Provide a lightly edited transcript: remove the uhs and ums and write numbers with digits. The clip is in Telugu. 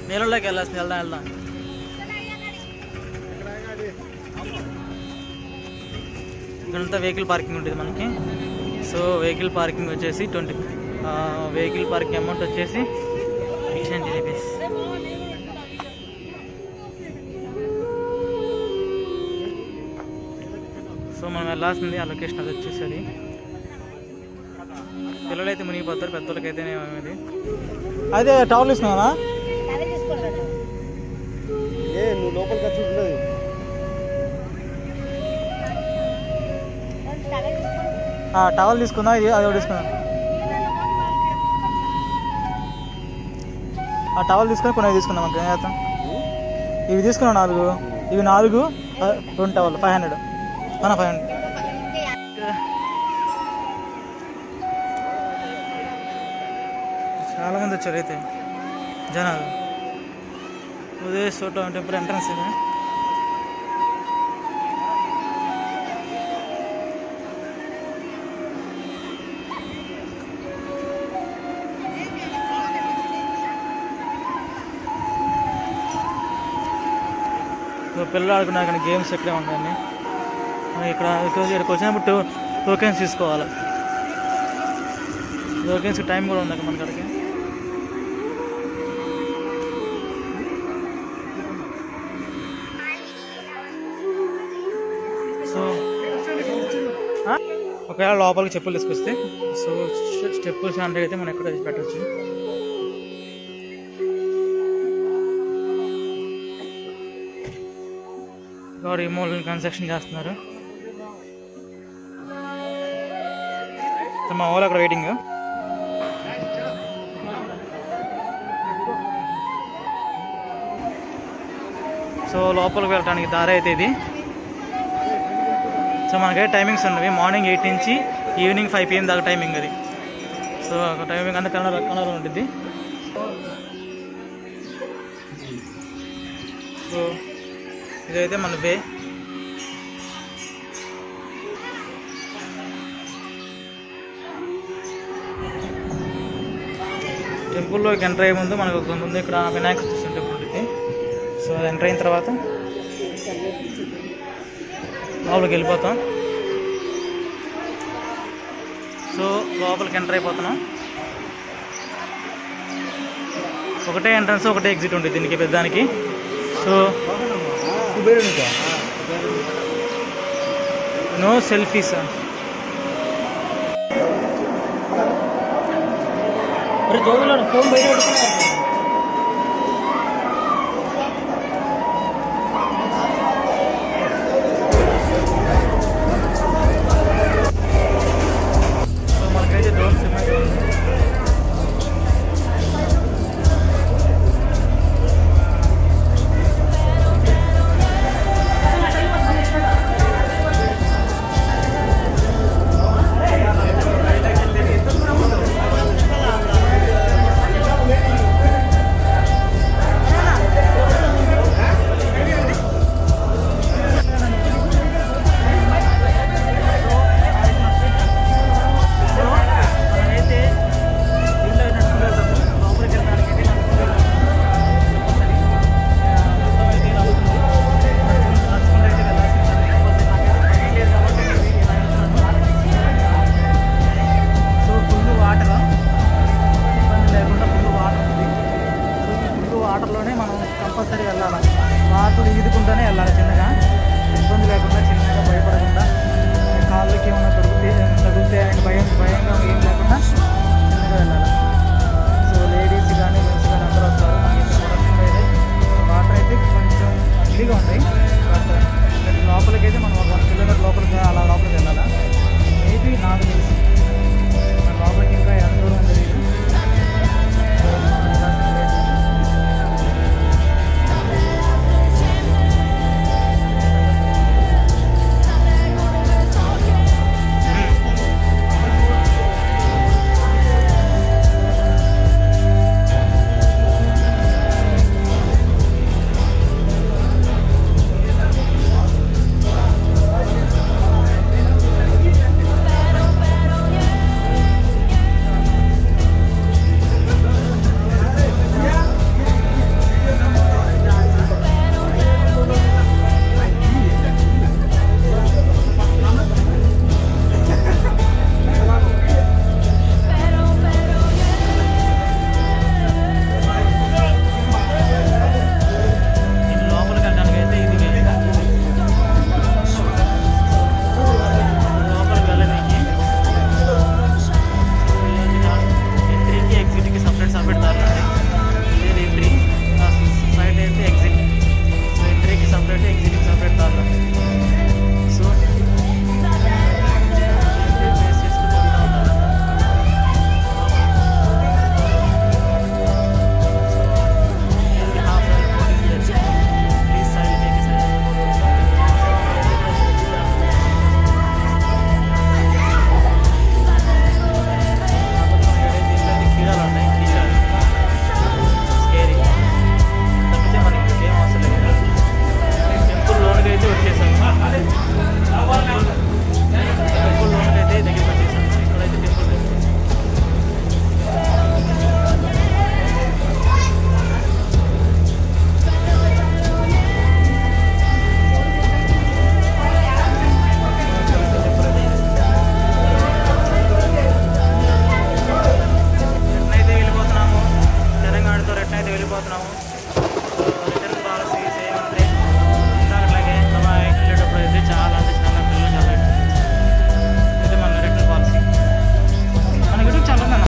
నీళ్ళలోకి వెళ్ళాల్సింది. వెళ్దాం. ఇక్కడంతా వెహికల్ పార్కింగ్ ఉంటుంది మనకి. సో వెహికల్ పార్కింగ్ వచ్చేసి 20 వెహికల్ పార్కింగ్ అమౌంట్ వచ్చేసి 20 రూపీస్. సో మనం వెళ్ళాల్సింది ఆ లొకేషన్ అది వచ్చేసి అది. పిల్లలైతే మునిగిపోతారు, పెద్దోళ్ళకైతే అది. అదే టవల్ తీసుకున్నావా? నువ్వు లోపలికి వచ్చి ఉండదు. టవల్ తీసుకుందా? ఇది అది ఒకటి తీసుకుందా? ఆ టవల్ తీసుకొని కొన్ని తీసుకుందాం. ఏం చేస్తాం? ఇవి తీసుకున్నాం 4. ఇవి 4 2 టవల్ 500. 500. చాలా మంది వచ్చారు అయితే జనాలు. ఉదయ్ టెంపుల్ ఎంట్రన్స్ ఇది. పిల్లలు ఆడుకున్నారు కానీ గేమ్స్ ఎక్కడే ఉంటాయండి. ఇక్కడికి వచ్చినప్పుడు టోకెన్స్ తీసుకోవాలి. టోకెన్స్కి టైం కూడా ఉంది మనకి అక్కడికి. సో ఒకవేళ లోపలికి చెప్పులు తీసుకొస్తే సో స్టెప్పుల్స్ అంటే అయితే మనం ఎక్కడ పెట్టచ్చు. ఈ మూలని కన్స్ట్రక్షన్ చేస్తున్నారు. మా వాళ్ళు అక్కడ వెయిటింగ్. సో లోపలికి వెళ్ళడానికి దారి అయితే ఇది. సో మనకైతే టైమింగ్స్ ఉన్నవి. మార్నింగ్ 8 నుంచి ఈవినింగ్ 5 PM దాకా టైమింగ్ అది. సో టైమింగ్ అంతా కన్నడలో ఉంటుంది. సో ఇదైతే మన వే. టెంపుల్లోకి ఎంటర్ అయ్యే ముందు మనకు ముందు ఇక్కడ వినాయక చవితి టెంపుల్ ఉంటుంది. సో అది ఎంటర్ అయిన తర్వాత లోపలికి వెళ్ళిపోతాం. సో లోపలికి ఎంటర్ అయిపోతున్నాం. ఒకటే ఎంట్రన్స్ ఒకటే ఎగ్జిట్ ఉంటుంది దీనికి పెద్దానికి. So no selfies. జోబులో ఫోన్ బయట పెట్టుకున్నారు. కంపల్సరీ వెళ్ళాలి. వాటర్ ఈదుకుంటూనే వెళ్ళాలి చిన్నగా, ఇబ్బంది లేకుండా, చిన్నగా భయపడకుండా. కాళ్ళకి ఏమైనా తగిలితే భయంగా ఏం లేకుండా చిన్నగా వెళ్ళాలి. సో లేడీస్ కానీ జెంట్స్ కానీ అందరూ వస్తారు. వాటర్ అయితే కొంచెం అడ్లీగా ఉంటాయి. బట్ లోపలికి అయితే మనం 1 కిలోమీటర్ లోపలికి అలా లోపలికి వెళ్ళాలి. మేబీ నాకు తెలిసి మన లోపలికి ఇంకా ఎంత దూరం తెలియదు.